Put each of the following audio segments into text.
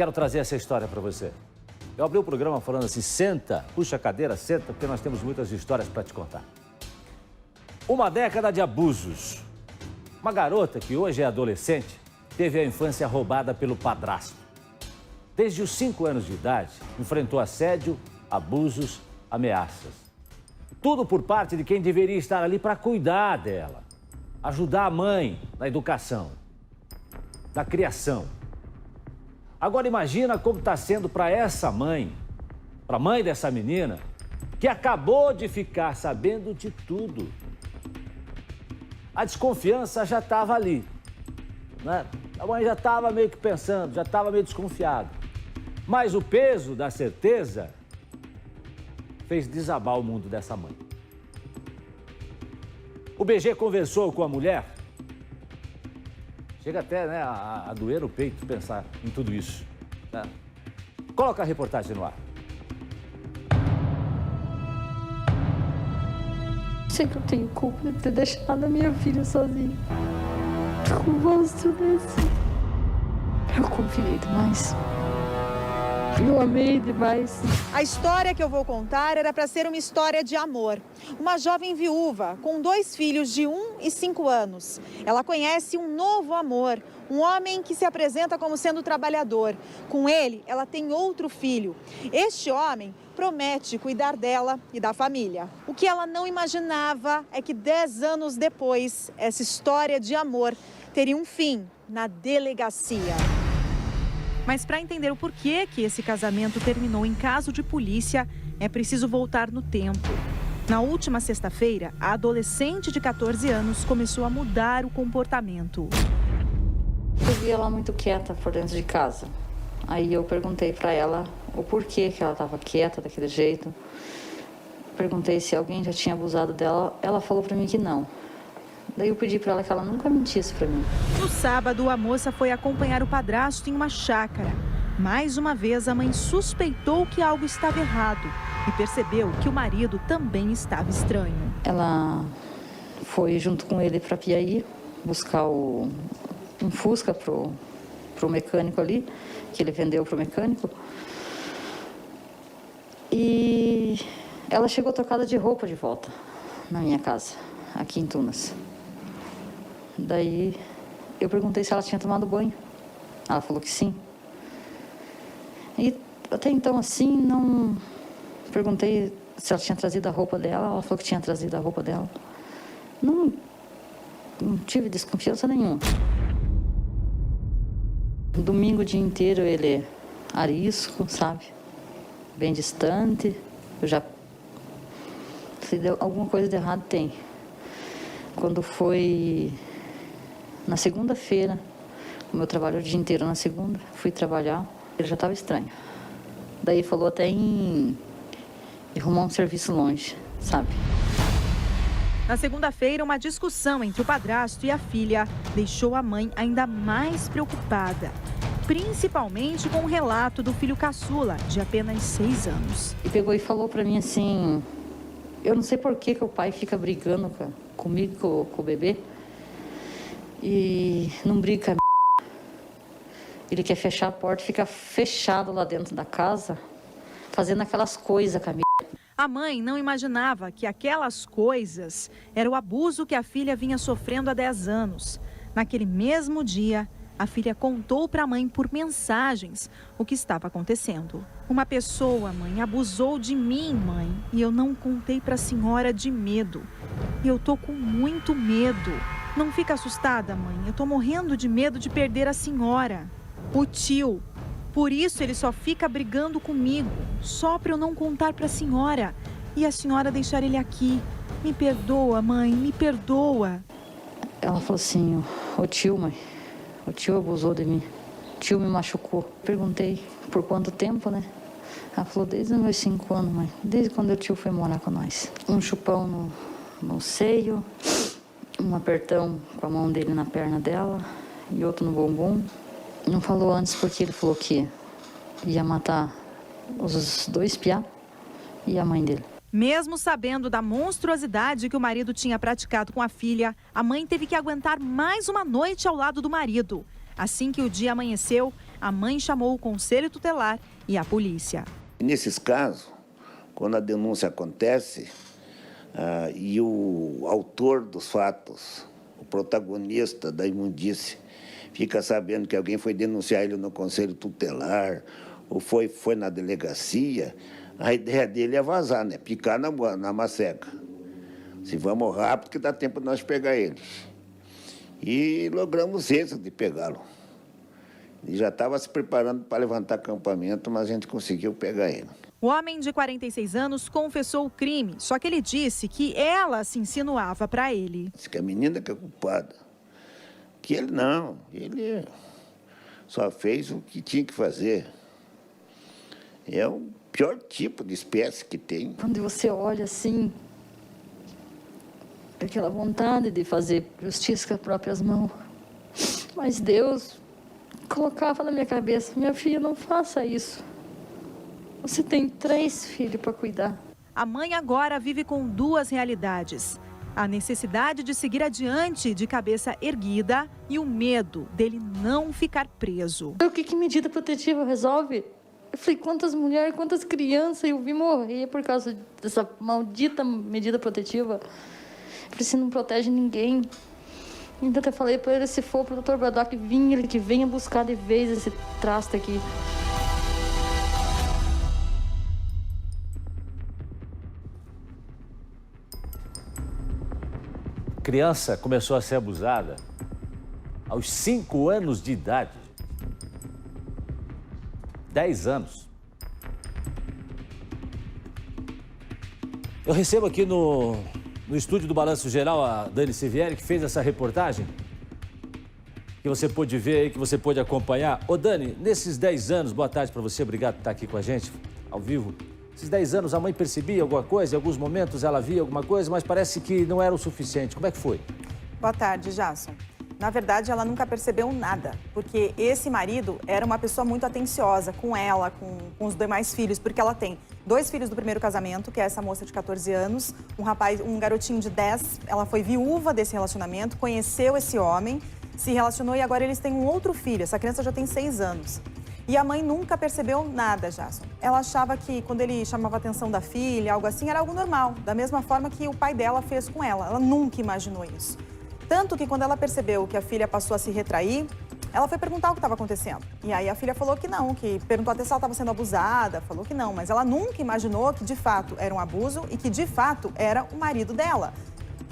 quero trazer essa história para você. Eu abri o programa falando assim, senta, puxa a cadeira, senta, porque nós temos muitas histórias para te contar. Uma década de abusos. Uma garota que hoje é adolescente teve a infância roubada pelo padrasto. Desde os 5 anos de idade, enfrentou assédio, abusos, ameaças. Tudo por parte de quem deveria estar ali para cuidar dela, ajudar a mãe na educação, na criação. Agora imagina como está sendo para essa mãe, para a mãe dessa menina, que acabou de ficar sabendo de tudo. A desconfiança já estava ali, né? A mãe já estava meio que pensando, já estava meio desconfiada. Mas o peso da certeza fez desabar o mundo dessa mãe. O BG conversou com a mulher. Chega até, né, a doer o peito pensar em tudo isso, né? Coloca a reportagem no ar. Sei que eu tenho culpa de ter deixado a minha filha sozinha. Com o monstro desse. Eu confiei demais. Eu amei demais. A história que eu vou contar era para ser uma história de amor. Uma jovem viúva com 2 filhos de 1 e 5 anos. Ela conhece um novo amor, um homem que se apresenta como sendo trabalhador. Com ele, ela tem outro filho. Este homem promete cuidar dela e da família. O que ela não imaginava é que 10 anos depois, essa história de amor teria um fim na delegacia. Mas para entender o porquê que esse casamento terminou em caso de polícia, é preciso voltar no tempo. Na última sexta-feira, a adolescente de 14 anos começou a mudar o comportamento. Eu vi ela muito quieta por dentro de casa. Aí eu perguntei para ela o porquê que ela estava quieta daquele jeito. Perguntei se alguém já tinha abusado dela. Ela falou para mim que não. Daí eu pedi para ela que ela nunca mentisse para mim. No sábado, a moça foi acompanhar o padrasto em uma chácara. Mais uma vez, a mãe suspeitou que algo estava errado e percebeu que o marido também estava estranho. Ela foi junto com ele para Piaí buscar um Fusca pro mecânico ali, que ele vendeu pro mecânico. E ela chegou trocada de roupa de volta na minha casa, aqui em Tunas. Daí eu perguntei se ela tinha tomado banho. Ela falou que sim. E até então, assim, não... Perguntei se ela tinha trazido a roupa dela. Ela falou que tinha trazido a roupa dela. Não tive desconfiança nenhuma. Domingo o dia inteiro ele arisco, sabe? Bem distante. Eu já... Se deu alguma coisa de errado, tem. Quando foi... Na segunda-feira, como eu trabalho o dia inteiro na segunda, fui trabalhar, ele já estava estranho. Daí falou até em arrumar um serviço longe, sabe? Na segunda-feira, uma discussão entre o padrasto e a filha deixou a mãe ainda mais preocupada, principalmente com o relato do filho caçula, de apenas 6 anos. E pegou e falou para mim assim, eu não sei por que o pai fica brigando comigo, com o bebê, e não briga com a Ele quer fechar a porta, fica fechado lá dentro da casa, fazendo aquelas coisas com a A mãe não imaginava que aquelas coisas era o abuso que a filha vinha sofrendo há 10 anos. Naquele mesmo dia, a filha contou para a mãe por mensagens o que estava acontecendo. Uma pessoa, mãe, abusou de mim, mãe, e eu não contei para a senhora de medo. E eu tô com muito medo. Não fica assustada, mãe. Eu tô morrendo de medo de perder a senhora. O tio. Por isso ele só fica brigando comigo, só para eu não contar para a senhora. E a senhora deixar ele aqui. Me perdoa, mãe, me perdoa. Ela falou assim, o tio, mãe, o tio abusou de mim. O tio me machucou. Perguntei por quanto tempo, né? Ela falou, desde os meus 5 anos, mãe. Desde quando o tio foi morar com nós. Um chupão no seio, um apertão com a mão dele na perna dela e outro no bumbum. Não falou antes porque ele falou que ia matar os 2 piá e a mãe dele. Mesmo sabendo da monstruosidade que o marido tinha praticado com a filha, a mãe teve que aguentar mais uma noite ao lado do marido. Assim que o dia amanheceu, A mãe chamou o conselho tutelar e a polícia. Nesses casos, quando a denúncia acontece e o autor dos fatos, o protagonista da imundície, fica sabendo que alguém foi denunciar ele no conselho tutelar ou foi na delegacia, a ideia dele é vazar, né? Picar na maceca. Se vamos rápido, que dá tempo de nós pegar eles. E logramos êxito de pegá-lo. Ele já estava se preparando para levantar acampamento, mas a gente conseguiu pegar ele. O homem de 46 anos confessou o crime, só que ele disse que ela se insinuava para ele. Disse que a menina que é culpada. Que ele não, ele só fez o que tinha que fazer. É o pior tipo de espécie que tem. Quando você olha assim, aquela vontade de fazer justiça com as próprias mãos. Mas Deus colocava na minha cabeça, minha filha, não faça isso. Você tem 3 filhos para cuidar. A mãe agora vive com 2 realidades. A necessidade de seguir adiante de cabeça erguida e o medo dele não ficar preso. O que medida protetiva resolve? Eu falei, quantas mulheres, quantas crianças eu vi morrer por causa dessa maldita medida protetiva. Eu falei, você não protege ninguém. Ainda até falei para ele, se for para o Dr. Braddock vir, ele que venha buscar de vez esse traste aqui. A criança começou a ser abusada aos 5 anos de idade. 10 anos. Eu recebo aqui no estúdio do Balanço Geral a Dani Sivieri, que fez essa reportagem, que você pôde ver aí, que você pôde acompanhar. Ô Dani, nesses 10 anos, boa tarde para você, obrigado por estar aqui com a gente, ao vivo. Esses 10 anos a mãe percebia alguma coisa, em alguns momentos ela via alguma coisa, mas parece que não era o suficiente. Como é que foi? Boa tarde, Jason. Na verdade, ela nunca percebeu nada, porque esse marido era uma pessoa muito atenciosa com ela, com os demais filhos, porque ela tem 2 filhos do primeiro casamento, que é essa moça de 14 anos, um garotinho de 10, ela foi viúva desse relacionamento, conheceu esse homem, se relacionou e agora eles têm um outro filho, essa criança já tem 6 anos. E a mãe nunca percebeu nada, Jason. Ela achava que quando ele chamava a atenção da filha, algo assim, era algo normal, da mesma forma que o pai dela fez com ela. Ela nunca imaginou isso. Tanto que quando ela percebeu que a filha passou a se retrair, ela foi perguntar o que estava acontecendo. E aí a filha falou que não, que perguntou até se ela estava sendo abusada, falou que não. Mas ela nunca imaginou que de fato era um abuso e que de fato era o marido dela.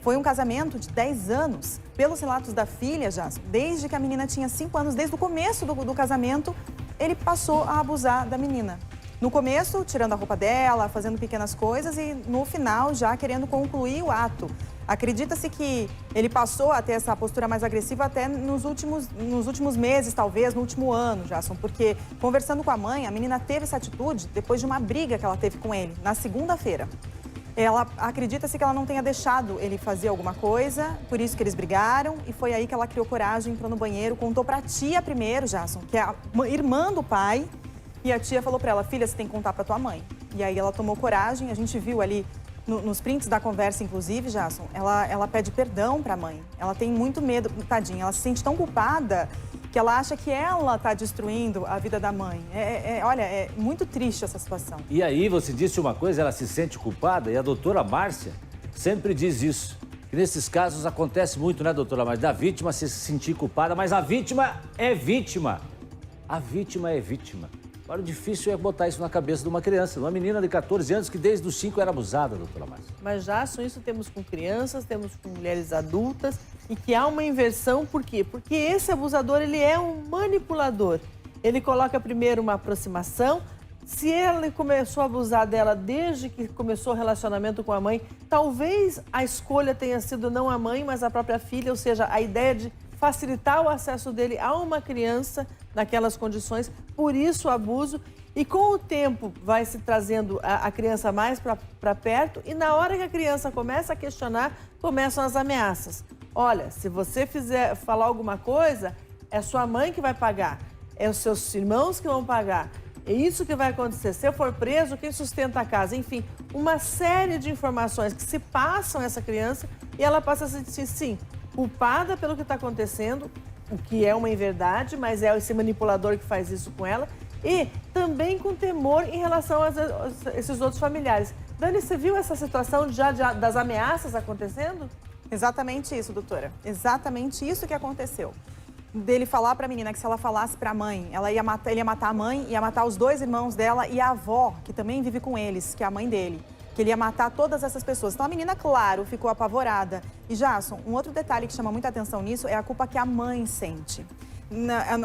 Foi um casamento de 10 anos. Pelos relatos da filha, já, desde que a menina tinha 5 anos, desde o começo do casamento, ele passou a abusar da menina. No começo, tirando a roupa dela, fazendo pequenas coisas e no final já querendo concluir o ato. Acredita-se que ele passou a ter essa postura mais agressiva até nos últimos meses, talvez, no último ano, Jason, porque conversando com a mãe, a menina teve essa atitude depois de uma briga que ela teve com ele, na segunda-feira. Ela acredita-se que ela não tenha deixado ele fazer alguma coisa, por isso que eles brigaram, e foi aí que ela criou coragem, entrou no banheiro, contou pra tia primeiro, Jason, que é a irmã do pai, e a tia falou pra ela, filha, você tem que contar pra tua mãe. E aí ela tomou coragem, a gente viu ali nos prints da conversa, inclusive, Jason, ela pede perdão pra mãe. Ela tem muito medo, tadinha, ela se sente tão culpada que ela acha que ela tá destruindo a vida da mãe. Olha, é muito triste essa situação. E aí você disse uma coisa, ela se sente culpada, e a doutora Márcia sempre diz isso. Que nesses casos acontece muito, né, doutora Márcia? Da vítima se sentir culpada, mas a vítima é vítima. A vítima é vítima. Agora, o difícil é botar isso na cabeça de uma criança, de uma menina de 14 anos que desde os 5 era abusada, doutora Márcia. Mas já isso temos com crianças, temos com mulheres adultas e que há uma inversão, por quê? Porque esse abusador, ele é um manipulador. Ele coloca primeiro uma aproximação. Se ele começou a abusar dela desde que começou o relacionamento com a mãe, talvez a escolha tenha sido não a mãe, mas a própria filha, ou seja, a ideia de facilitar o acesso dele a uma criança naquelas condições, por isso o abuso. E com o tempo vai se trazendo a criança mais para perto e na hora que a criança começa a questionar, começam as ameaças. Olha, se você falar alguma coisa, é sua mãe que vai pagar, é os seus irmãos que vão pagar. É isso que vai acontecer. Se eu for preso, quem sustenta a casa? Enfim, uma série de informações que se passam a essa criança e ela passa a se sentir, sim, culpada pelo que está acontecendo, o que é uma inverdade, mas é esse manipulador que faz isso com ela. E também com temor em relação a esses outros familiares. Dani, você viu essa situação das ameaças acontecendo? Exatamente isso, doutora. Exatamente isso que aconteceu. Dele falar para a menina que se ela falasse para a mãe, ele ia matar a mãe, ia matar os 2 irmãos dela e a avó, que também vive com eles, que é a mãe dele. Que ele ia matar todas essas pessoas. Então a menina, claro, ficou apavorada. E Jason, um outro detalhe que chama muita atenção nisso é a culpa que a mãe sente.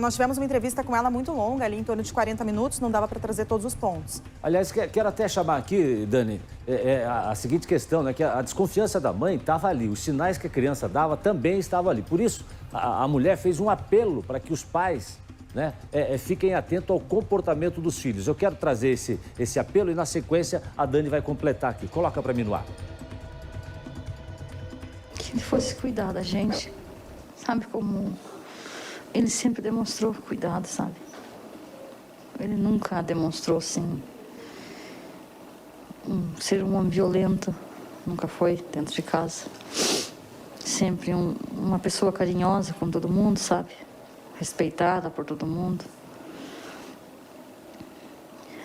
Nós tivemos uma entrevista com ela muito longa, ali em torno de 40 minutos, não dava para trazer todos os pontos. Aliás, quero até chamar aqui, Dani, a seguinte questão, né? Que a desconfiança da mãe estava ali, os sinais que a criança dava também estavam ali. Por isso, a mulher fez um apelo para que os pais, né, fiquem atentos ao comportamento dos filhos. Eu quero trazer esse apelo e, na sequência, a Dani vai completar aqui. Coloca para mim no ar. Que ele fosse cuidar da gente, sabe, como ele sempre demonstrou cuidado, sabe? Ele nunca demonstrou, assim, ser um homem violento, nunca foi dentro de casa. Sempre uma pessoa carinhosa com todo mundo, sabe? Respeitada por todo mundo.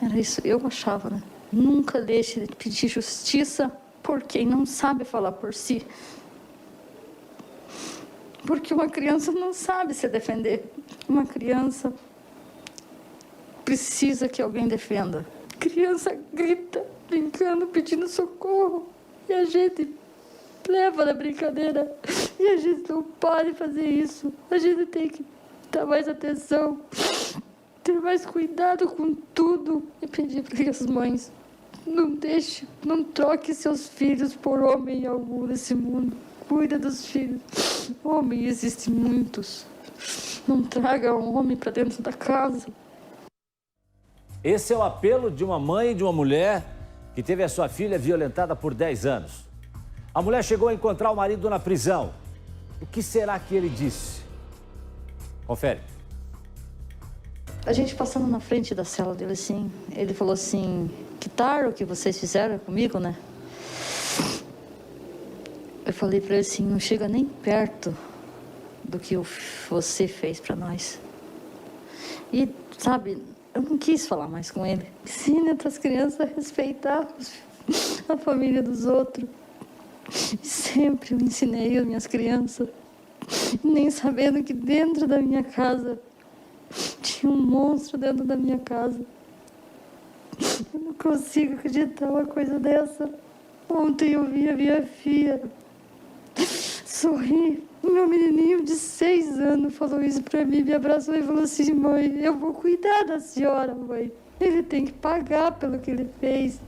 Era isso, eu achava, né? Nunca deixe de pedir justiça por quem não sabe falar por si. Porque uma criança não sabe se defender. Uma criança precisa que alguém defenda. A criança grita, brincando, pedindo socorro. E a gente leva na brincadeira. E a gente não pode fazer isso. A gente tem que dar mais atenção, ter mais cuidado com tudo. E pedir para que as mães não troque seus filhos por homem algum nesse mundo. Cuida dos filhos. Homem, existem muitos. Não traga um homem para dentro da casa. Esse é o apelo de uma mãe e de uma mulher que teve a sua filha violentada por 10 anos. A mulher chegou a encontrar o marido na prisão. O que será que ele disse? Confere. A gente passando na frente da cela dele, assim, ele falou assim, que tal o que vocês fizeram comigo, né? Eu falei pra ele assim, não chega nem perto do que você fez pra nós. E, sabe, eu não quis falar mais com ele. Ensine outras crianças a respeitar a família dos outros. E sempre eu ensinei as minhas crianças, nem sabendo que dentro da minha casa tinha um monstro dentro da minha casa. Eu não consigo acreditar uma coisa dessa. Ontem eu vi a minha filha sorrir. O meu menininho de 6 anos falou isso pra mim, me abraçou e falou assim, mãe, eu vou cuidar da senhora, mãe. Ele tem que pagar pelo que ele fez.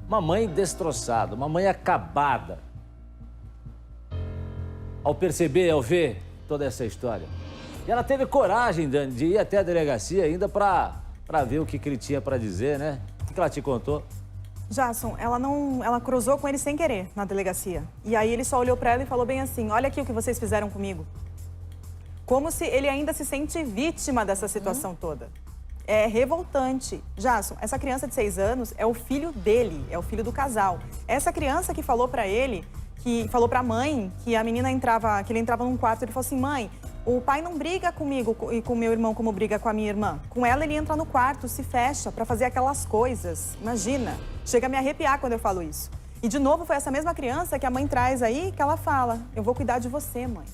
Uma mãe destroçada, uma mãe acabada. Ao perceber, ao ver toda essa história. E ela teve coragem, Dani, de ir até a delegacia ainda pra ver o que ele tinha pra dizer, né? O que ela te contou? Jason, ela cruzou com ele sem querer na delegacia. E aí ele só olhou pra ela e falou bem assim, olha aqui o que vocês fizeram comigo. Como se ele ainda se sente vítima dessa situação toda. É revoltante. Jason, essa criança de 6 anos é o filho dele, é o filho do casal. Essa criança que falou pra ele, que falou pra mãe que a menina que ele entrava num quarto, ele falou assim, mãe, o pai não briga comigo e com meu irmão como briga com a minha irmã. Com ela ele entra no quarto, se fecha pra fazer aquelas coisas. Imagina, chega a me arrepiar quando eu falo isso. E de novo foi essa mesma criança que a mãe traz aí, que ela fala, eu vou cuidar de você, mãe.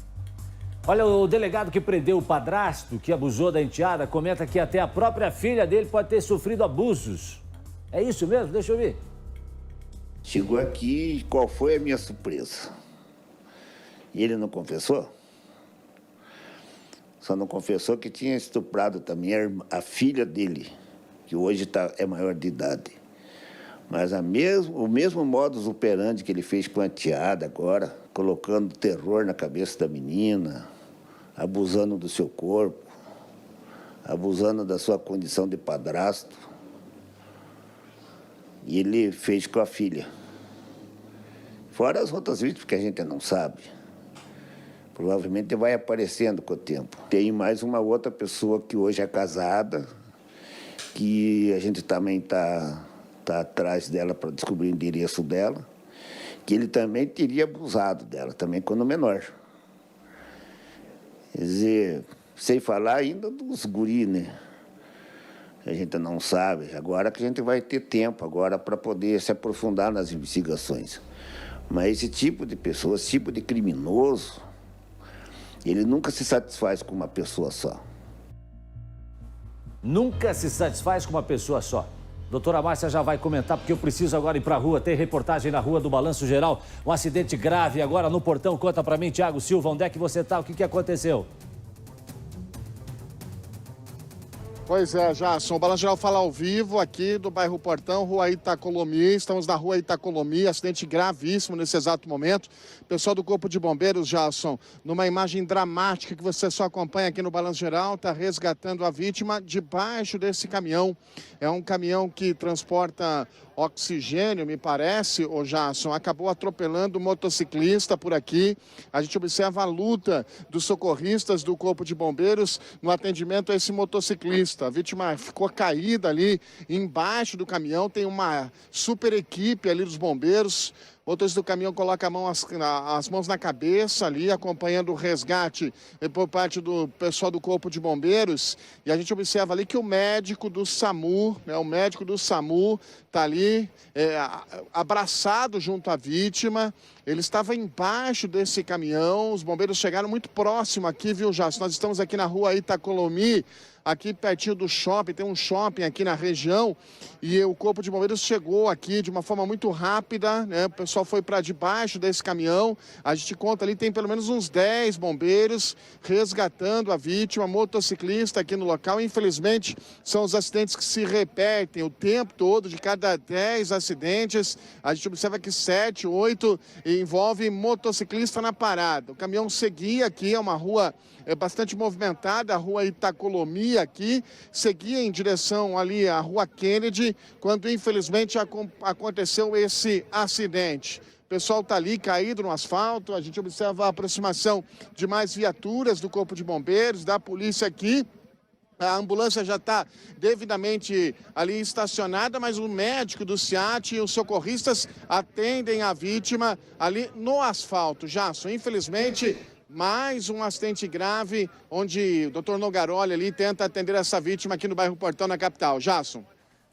Olha, o delegado que prendeu o padrasto, que abusou da enteada, comenta que até a própria filha dele pode ter sofrido abusos. É isso mesmo? Deixa eu ver. Chegou aqui e qual foi a minha surpresa? E ele não confessou? Só não confessou que tinha estuprado também a filha dele, que hoje é maior de idade. Mas o mesmo modus operandi que ele fez com a enteada agora, colocando terror na cabeça da menina, abusando do seu corpo, abusando da sua condição de padrasto. E ele fez com a filha. Fora as outras vítimas que a gente não sabe. Provavelmente vai aparecendo com o tempo. Tem mais uma outra pessoa que hoje é casada, que a gente também está atrás dela para descobrir o endereço dela, que ele também teria abusado dela, também quando menor. Quer dizer, sem falar ainda dos guri, né? A gente não sabe. Agora que a gente vai ter tempo agora para poder se aprofundar nas investigações. Mas esse tipo de pessoa, esse tipo de criminoso, ele nunca se satisfaz com uma pessoa só. Nunca se satisfaz com uma pessoa só. Doutora Márcia já vai comentar, porque eu preciso agora ir para a rua. Tem reportagem na rua do Balanço Geral. Um acidente grave agora no portão. Conta para mim, Thiago Silva, onde é que você está? O que aconteceu? Pois é, Jason, o Balanço Geral fala ao vivo aqui do bairro Portão, Rua Itacolomi. Estamos na Rua Itacolomi, acidente gravíssimo nesse exato momento. Pessoal do Corpo de Bombeiros, Jason, numa imagem dramática que você só acompanha aqui no Balanço Geral, está resgatando a vítima debaixo desse caminhão. É um caminhão que transporta oxigênio, me parece, o Jason, acabou atropelando um motociclista por aqui. A gente observa a luta dos socorristas do Corpo de Bombeiros no atendimento a esse motociclista. A vítima ficou caída ali embaixo do caminhão, tem uma super equipe ali dos bombeiros. O motorista do caminhão coloca as mãos na cabeça ali, acompanhando o resgate por parte do pessoal do Corpo de Bombeiros. E a gente observa ali que o médico do SAMU, está ali abraçado junto à vítima. Ele estava embaixo desse caminhão. Os bombeiros chegaram muito próximo aqui, viu, Jason? Nós estamos aqui na Rua Itacolomi, aqui pertinho do shopping, tem um shopping aqui na região, e o Corpo de Bombeiros chegou aqui de uma forma muito rápida, né? O pessoal foi para debaixo desse caminhão. A gente conta ali, tem pelo menos uns 10 bombeiros resgatando a vítima, motociclista aqui no local. Infelizmente, são os acidentes que se repetem o tempo todo. De cada 10 acidentes, a gente observa que 7, 8 envolve motociclista na parada. O caminhão seguia aqui, é uma rua bastante movimentada, a Rua Itacolomi aqui, seguia em direção ali à Rua Kennedy, quando infelizmente aconteceu esse acidente. O pessoal está ali caído no asfalto, a gente observa a aproximação de mais viaturas do Corpo de Bombeiros, da polícia aqui. A ambulância já está devidamente ali estacionada, mas o médico do SEAT e os socorristas atendem a vítima ali no asfalto. Jason, infelizmente, mais um acidente grave, onde o doutor Nogaroli ali tenta atender essa vítima aqui no bairro Portão, na capital. Jason.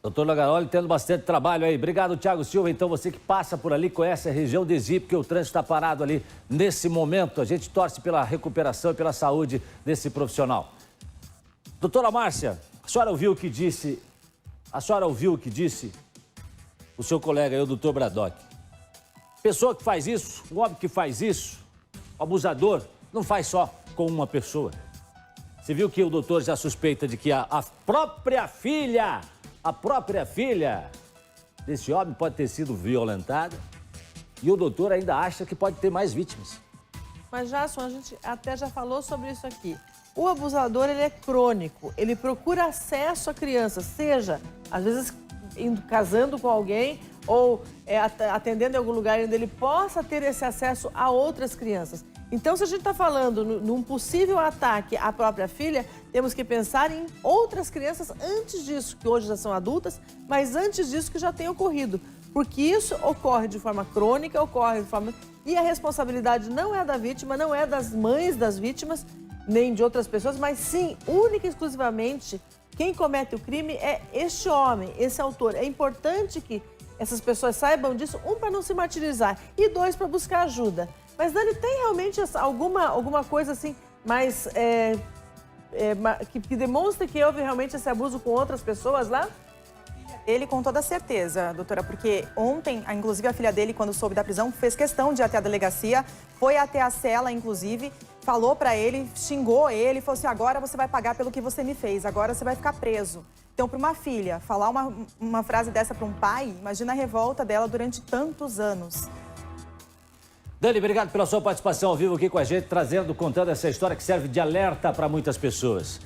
Doutor Nogaroli tendo bastante trabalho aí. Obrigado, Thiago Silva. Então, você que passa por ali, conhece a região de Zipe, porque o trânsito está parado ali nesse momento. A gente torce pela recuperação e pela saúde desse profissional. Doutora Márcia, a senhora ouviu o que disse o seu colega aí, o doutor Bradock? Pessoa que faz isso, um homem que faz isso, o abusador, não faz só com uma pessoa. Você viu que o doutor já suspeita de que a própria filha desse homem pode ter sido violentada, e o doutor ainda acha que pode ter mais vítimas. Mas, Jason, a gente até já falou sobre isso aqui. O abusador, ele é crônico, ele procura acesso à criança, seja, às vezes, casando com alguém ou atendendo em algum lugar onde ele possa ter esse acesso a outras crianças. Então, se a gente está falando num possível ataque à própria filha, temos que pensar em outras crianças antes disso, que hoje já são adultas, mas antes disso que já tem ocorrido. Porque isso ocorre de forma crônica, E a responsabilidade não é da vítima, não é das mães das vítimas, nem de outras pessoas, mas sim, única e exclusivamente, quem comete o crime é este homem, esse autor. É importante que essas pessoas saibam disso, para não se martirizar, e 2, para buscar ajuda. Mas, Dani, tem realmente alguma coisa assim mais que demonstra que houve realmente esse abuso com outras pessoas lá? Ele com toda certeza, doutora, porque ontem, inclusive, a filha dele, quando soube da prisão, fez questão de ir até a delegacia, foi até a cela, inclusive, falou para ele, xingou ele, falou assim, agora você vai pagar pelo que você me fez, agora você vai ficar preso. Então, para uma filha, falar uma frase dessa para um pai, imagina a revolta dela durante tantos anos. Dani, obrigado pela sua participação ao vivo aqui com a gente, contando essa história que serve de alerta para muitas pessoas.